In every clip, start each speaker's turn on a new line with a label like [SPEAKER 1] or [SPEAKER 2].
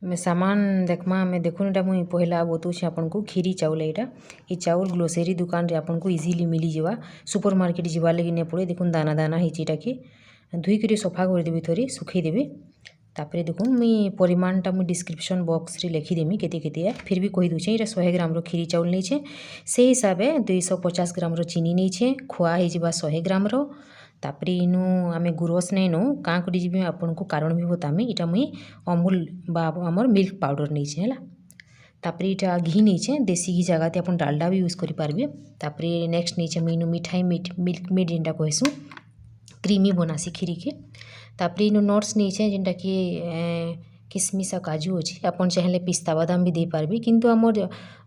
[SPEAKER 1] सामान देखमा आम देखुन एटा मुई पहला बतौछे आपन को खीरी चाउल एटा ये चाउल ग्रोसरी दुकान रे आपन को इजीली मिली जावा सुपर मार्केट जीवा लगी ने पड़े देखुन दाना दाना हेची एटा के धुई करी सफा कर देबी थोड़ी सुखई देबी तापरे देखुन मुई परिमाणटा मुई डिस्क्रिप्शन बॉक्स रे लिखि देमी केते केते है फिर भी कहि दूछे एटा 100 ग्राम रो खीरी चाउल नै छे से हिसाबे 250 ग्राम रो चीनी नै छे खोआ हे जिबा 100 ग्राम रो तापरे इनु आमे गुरस नै नो का करि जिबे आपन को कारण भी बतामी इटा मुई अमूल बा हमर मिल्क पाउडर नै छे हला तापरे इटा घी नै छे देसी घी जगह ते अपन डालडा भी यूज करि पारबे तापरे नेक्स्ट नै छे मीनु मिठाई मिल्क मेड जेंटा कहसु क्रीमी बनासी खीरी के तापरे इनु नट्स नै छे जेंटा कि किसमिस आ काजू अछि अपन चाहेले पिस्ता बादाम भी दे पारबे किंतु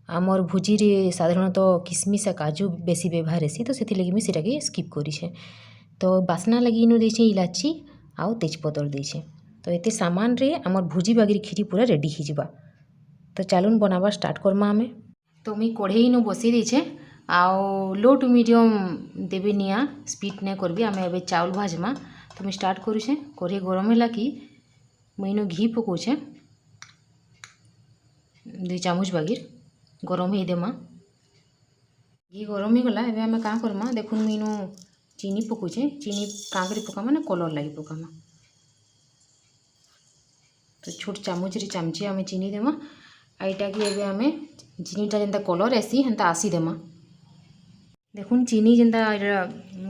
[SPEAKER 1] हमर भुजी रे साधारणतः किसमिस आ काजू बेसी व्यवहार हेसी तो सेति लगी मी सेटा के स्किप करि छे तो बासना लगी इनु देछे इलाची आउ तेजपत्र देछे तो एते सामान रे हमर भुजी बागिरी खीरी पूरा रेडी ही जिबा तो चालुन बनावा स्टार्ट करमा हमें तो मी कढ़ई नु बसई देछे आउ लो टू मीडियम देबे निया स्पीड ने करबी हमें एबे चावल भाजमा तो मी स्टार्ट करूछे कढ़ई गरम होला कि मुई नु घी पकोछे 2 चामच बागिर गरम ही देमा घी गरम ही गला एबे हमें का करमा देखुन मीनु चीनी पकोछे चीनी कागरी पकामा ना कलर लगी पकामा तो छोट चामच रे चामची हमें चीनी देमा आईटा कि एबे हमें चीनीटा जेंता कलर आसी हेंता आसी देमा देखुन चीनी जेंता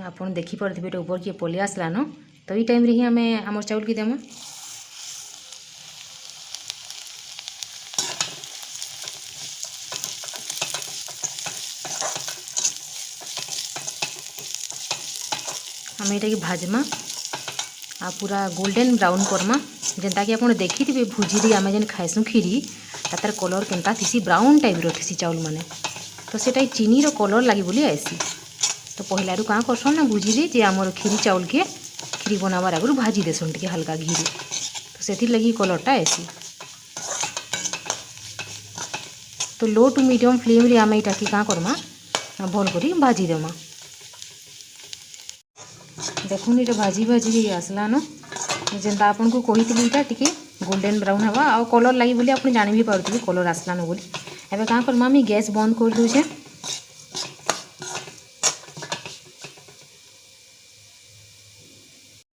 [SPEAKER 1] आपन देखि परथिबे ऊपर के पली आसला न तो ई टाइम रे ही हमें हमर चावल की देमा हमें एटा की भाजमा आ पूरा गोल्डन ब्राउन करमा जेंता कि आपन देखिथिबे भुजी रे आमे जेन खाइसु खीरी तार कलर केनता थिसी ब्राउन टाइप रो थिसी चावल माने तो सेटा चीनी रो कलर लागि बोली आसी तो पहला रु का करसन ना भुजी रे जे हमर खीरी चावल के खीरी बनावार आगु भाजी देसन टिके हल्का घी रे तो सेति लगी कलरटा आसी तो लो टू मीडियम फ्लेम रे आमे इटा की का करमा भल करी भाजी देमा देखुन इटा भाजी भाजी आसला न जेंता आपन को कहितली इटा टिके गोल्डन ब्राउन हवा आ कलर लागि बोली आपन जानि भी पारुथबे कलर आसला न बोली एबे का करमा मी गैस बंद कर दूछे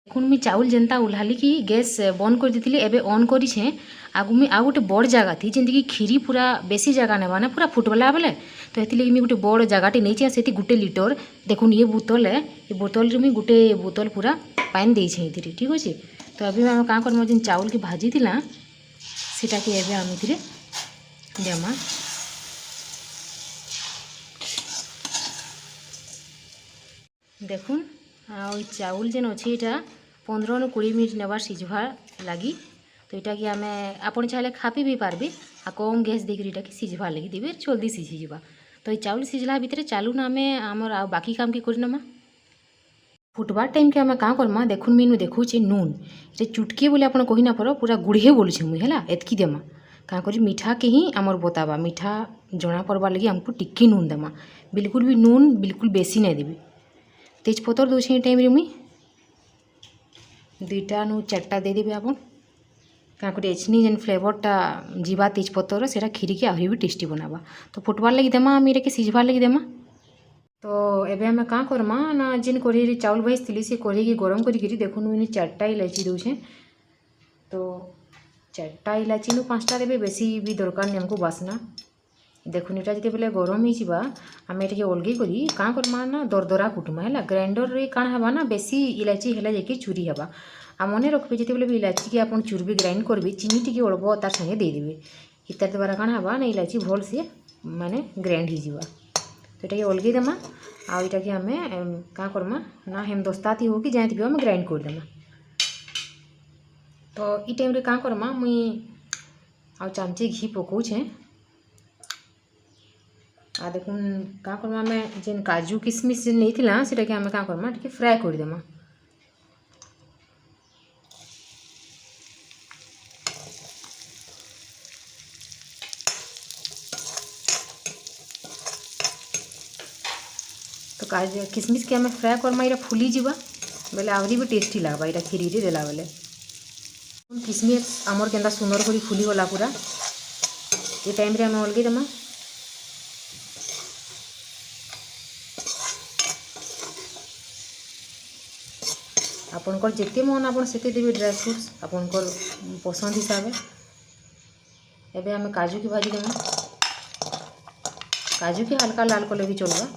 [SPEAKER 1] देखुन मी चावल जेंता उल्हाली कि गैस बंद कर दिथिली एबे ऑन करी छे आगु मी आ गोटे बड़ जगह थी जेंति कि खीरी पूरा बेसी जगह नेबा ना पूरा फुटबला बेले तो हेति लगी मी गोटे बड़ जगहटे नै छे सेति गोटे लीटर देखुन ये बोतल है ये बोतल रे मी गोटे बोतल पूरा पानी दे छे इथिरे ठीक अछि तो अभी हम का करम जेन चावल की भाजी थिला सेटा के एबे हम इथिरे देमा देखुन आ चावल जेन अछि एटा 15 नु 20 मिनट नेबार सिझवा लागी तो इटा कि आमे आपन चाहले खापी भी पारबे आ कम गैस देकरी इटा कि सिझवा लगी देबे जल्दी सिझी जिबा तो ये चावल सिझला भितरे चालू ना आमे हमर आ बाकी काम की करनमा फुटबार टाइम के आमे का करमा देखुन मीनु देखुचे नून रे चुटकी बोले आपन कहि ना पर पूरा गुड़िए बोलछे मुई हला एतकी देमा का करी मीठा के ही हमर बताबा मीठा जणा परबा लगी हमको टिक्की नून देमा बिल्कुल भी नून बिल्कुल बेसी नहीं देबी तेजपत्र दोछे टाइम रे मुई 2टा नु 4टा दे देबे आपन का करी एचनी जेन फ्लेवरटा जीवा तेजपत्र सेरा खीरी के आहुरी भी टेस्टी बनाबा तो फुटबार लगी देमा मेरे के सिझबार लगी देमा तो एबे हमें का करमा ना जेन कढ़ई रे चावल भाजथिली से कढ़ई के गरम करी देखुन मुई 4टा इलायची दोछे तो 4टा इलायची नु 5टा देबे बेसी भी दरकार नै हमको बासना देखुन एटा जते बेले गरम ही जिबा हमें एटा के अलगे करी का करमा ना दरदरा कुटमा हैला ग्राइंडर रे काण हबा ना बेसी इलायची हेला जेके चूरी हबा आ मने रखबे जते बेले भी इलायची के आपन चूरबे ग्राइंड करबे चीनी टिके अल्प तार संगे दे देबे इतार द्वारा काण हबा ना इलायची भल से माने ग्राइंड ही जिबा तो ये अलगे देमा आ इटा कि हमें का करमा ना हेमदस्ता थी हो कि जाए भी हम ग्राइंड कर देमा तो ई टाइम रे का करमा मुई आ चामचे घी पकोछे आ देखुन का करमा मैं जेन काजू किशमिश जेन नहीं थिला सेटा के हमें का करमा टिके फ्राई कर देमा तो काजू किशमिश के हमें फ्राई करमा इरा फुली जीवा बेले आहरी भी टेस्टी लगवा इरा खीरी रे देला बेले किसमिस आमर केंदा सुंदर करी फुली गला पूरा ये टाइम रे आम अलगे देमा आपनकर जिते मन आप देवे ड्राई फ्रूट्स आपनकर पसंद हिसाब से एबे आम काजू की भाजी देमा काजू की हल्का लाल कले भी चलवा।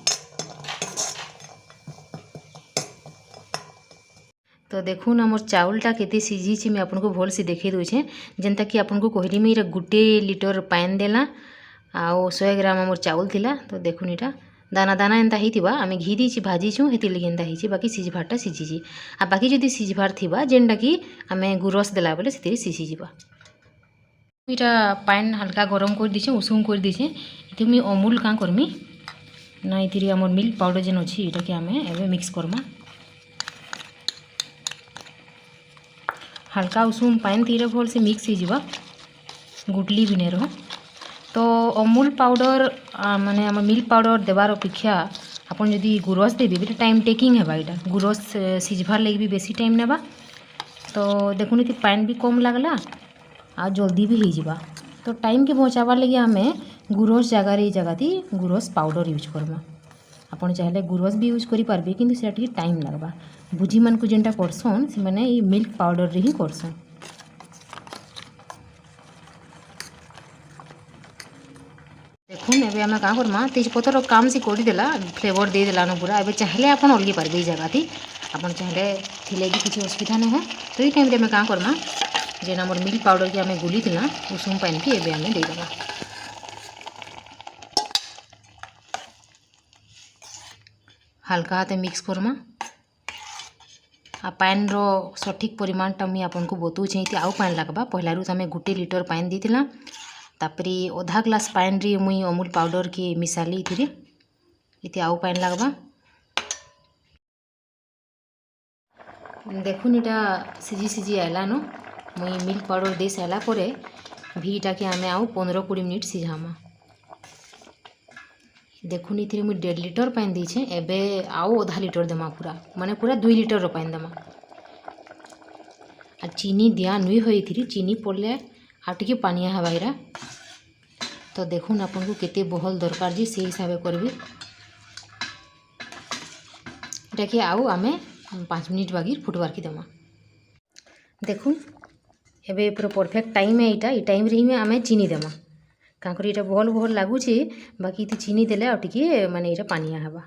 [SPEAKER 1] तो देखुन आमर चाउलटा केते सिझी मैं आपको भल से देखे दूचे जेनता कि आपको कहली मैं गोटे लीटर पानी देला आओ 100 ग्राम आमर चाउल थिला। तो देखुन इटा दाना दाना एंता हिथिबा आमे घी देछि भाजीछु हेति लगे एंता हिछि बाकी सिझबारटा सिझिछि आ बाकी जदि सिझबार थिबा जेनटा कि आमे गुरस देला बेले सेति सिझि जिबा। इटा पानी हल्का गरम कर दीछे उषुम कर दीछे इति मी अमूल का करमी ना इति हमर मिल्क पाउडर जेन अछि इटा के आमे एबे मिक्स करमा हल्का उषुम पानी तीरे भल से मिक्स हो जिबा गुटली भी नहीं रहो। तो अमूल पाउडर माने आम मिल्क पाउडर देवार अपेक्षा आपन जदि गुरस देबे बेटा टाइम टेकिंग है इटा गुरस सिझबार लगी भी बेसी टाइम नेबा। तो देखुन इति पानी भी कम लागला आ जल्दी भी हो जावा। तो टाइम के बचाबार लगे आम गुरस जगह थी गुरस पाउडर यूज करमा आपन चाहे गुरस भी यूज करि पारबे किंतु सेटा टिके टाइम लागबा भुजी मान को जेनटा करसन से माने ई मिल्क पाउडर रे ही करसन। देखुन एबे आम का करमा तेजपतर काम से कर देला फ्लेवर दे देला न पूरा एबे चाहले आपन अलगे पारबे ई जगह थी आपन चाहले थिले भी किसी असुविधा नहीं है। तो ये टाइम रे आम का करमा जेन आमर मिल्क पाउडर के आम गुली थिला उषुम पानी की एबे आम दे देबा हल्का हाथे मिक्स करमा आ पानी रो सठिक परिमाणटा मुई आपनको बतौछे इति आउ पानी लागबा पहला रु आम गोटे लीटर पानी देथिला तापरे आधा ग्लास पानी रे मुई अमूल पाउडर के मिसाली इथिरे इति आउ पानी लागबा। देखुन इटा सिझी सिझी आइला न मुई मिल्क पाउडर दे सारा परे भीटा के आम आउ 15-20 मिनिट सिझामा। देखुन इथिरे मुई 1.5 लीटर पानी देछे एबे आउ आधा लीटर देमा पूरा माने पूरा 2 लीटर रो पानी देमा आ चीनी दिया नुई होई थिरी चीनी पड़ले आ टिके पानिया हवा इरा। तो देखुन आपन को केते बहल दरकार जी से हिसाब से करबे इटा के आउ आमे 5 मिनिट बागी फुटबार की देमा। देखुन एबे पूरा परफेक्ट टाइम है इटा ई टाइम रे ही आमे चीनी देमा कांकरी इटा बहल बहल लागुचे बाकी इति चीनी देले आ टिके माने इटा पानिया हवा।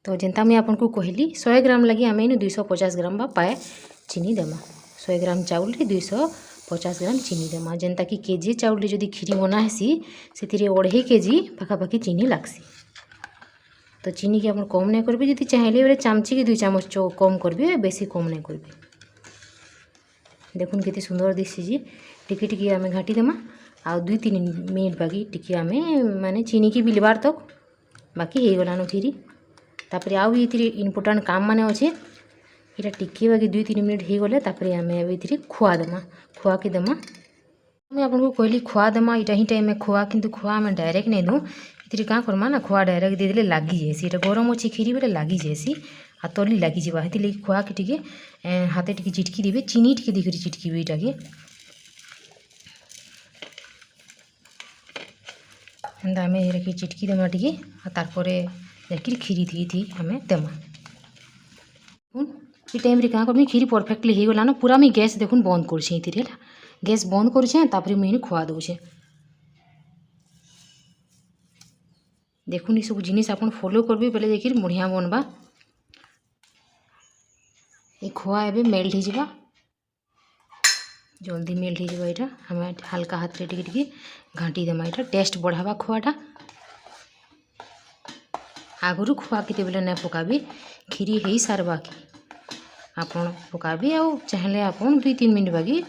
[SPEAKER 1] तो जेनता मैं आपन को कहली 100 ग्राम लगी आमे 250 ग्राम बा पाए चीनी देमा 100 ग्राम चाउल रे 250 ग्राम चीनी देमा जेनता कि केजी चाउल रे जदि खीरी बना हेसी सेतिरे 2.5 केजी पाखापाखी चीनी लागसी। तो चीनी के आप कम नहीं करेंगे जब चाहिए बोले चामची के 2 चामच कम करेंगे बेसी कम नहीं करेंगे। देखुन केते सुंदर दिसी टिके टिके आम घाटी देमा आ 2-3 मिनट बाकी टिके आम माने चीनी की बिलबार तक बाकी हो गलान खीरी तापर आउ ये इम्पोर्टाट काम माने अच्छे यहाँ टिके बाकी 2-3 मिनट हो गले तापर आम ये खुआ देमा खुआ के देमा मैं आपको कहली खुआ देमा इटा ही टाइम में खुआ किंतु खुआ आम डायरेक्ट नहीं दूँ इतनी क्या करमा ना खुआ डायरेक्ट देदेले लगी जाएसी इटा गरम अच्छी खीरी बेले लगी जाएसी आ तली लगी जावा हेती लगी खुआ के टिके हाथे टिके चिटकी देवे चीनी टिके देखिए चिटकी इटा के एंता आम ये चिटकी देमा टिके तारपरे जाकि खीरी थी आम देमा ये टाइम रे क्या करमी खीरी परफेक्टली हो गला ना पूरा मुझे गैस देखुन बंद कर गैस बंद कर मुझे खुआ दूचे। देखुन ये सब जिनिस आप फॉलो करबे बेले देखिए बढ़िया बनबा ये खुआ एबे मेल्ट हो जावा जल्दी मेल्ट हो जावा इटा हम हल्का हाथ रे टिके टिके घाटी देमा इटा टेस्ट बढ़ावा खुआटा आगुरी खुआ के बेले नहीं पकाबी खीरी हो सारवा कि आपन पकाबी आ चाहले आपन 2-3 मिनट बाकी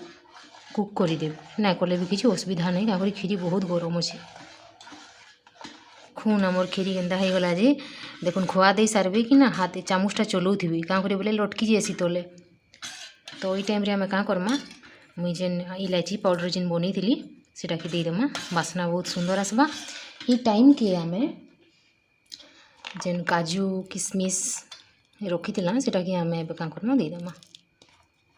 [SPEAKER 1] कुक करदेवे ना कले भी किसी असुविधा नहीं आगुरी खीरी बहुत गरम अच्छे खून आमर खीरी केन्ता हो गला जे देखुन खुआ दे सारबे कि ना हाथ चामचटा चलाउथी क्या करे बोले लटकी जाएसी तले। तो ये टाइम रे आम क्या करमा मुई जेन इलायची पाउडर जेन बनी थी सेटा के देदेमा बास्ना बहुत सुंदर आसबा। ये टाइम के आम जेन काजू किशमिश रखी सेटा के आम क्या करमा देदेमा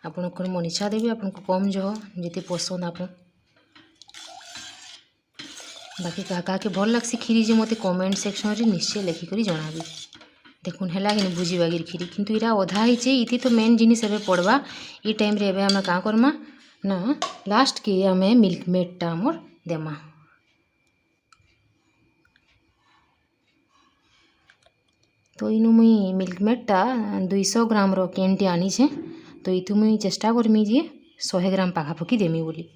[SPEAKER 1] आपणकर मन इच्छा देवी आपको कम जह जिते पसंद आप बाकी क्या के भल लग्सी खीरी जे मते कमेंट सेक्शन रे निश्चय लिखिक जनाबी। देखुन है कि बुझी बागिर खीरी किंतु इरा अधा ही इति तो मेन जिनिस एबे पड़वा ई टाइम रे एबे हमें का करमा ना लास्ट के हमें मिल्क मेडटा हमर देमा। तो इनु मुई मिल्क मेडटा 200 ग्राम रो कैंटी आनी छे। तो इतु मुई चेष्टा करमी जे 100 ग्राम पाखापाखि देमी बोली।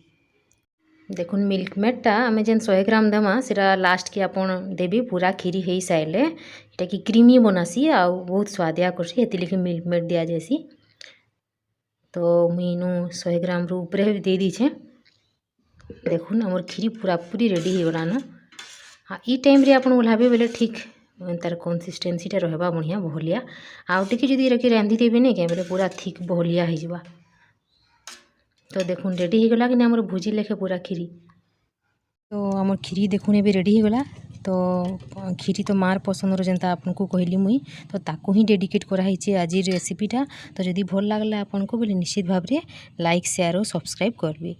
[SPEAKER 1] देखुन मिल्क मेडटा आम जेन 100 ग्राम देमा सेटा लास्ट के आपन देवी पूरा खीरी हो सारे इटा कि क्रीमी बनासी आ बहुत स्वादिया करसी हेति लिखि मिल्क मेड दिया जासी। तो मुई इनु 100 ग्राम रू ऊपर दे दीछे। देखुन हमर खीरी पूरा पूरी रेडी हो गलान। हाँ ई टाइम रे आपन ओल्हाबे बेले ठीक तार कंसिस्टेंसीटा रहबा बढ़िया बहलिया आउ टिके जदि रखि रांधि देबे नहीं क्या बेले पूरा थिक बहलिया हो जावा। तो देखुन रेडी हो गला कि हमर भुजी लेखे पूरा खीरी। तो हमर खीरी देखुन एबे रेडी हो गला। तो खीरी तो मार पसंद जेनता आपको कहली मुई तो ताको ही डेडिकेट कराई आज रेसिपीटा। तो जदि भल लागला आपको बोले निश्चित भाव में लाइक शेयर और सब्सक्राइब करबे।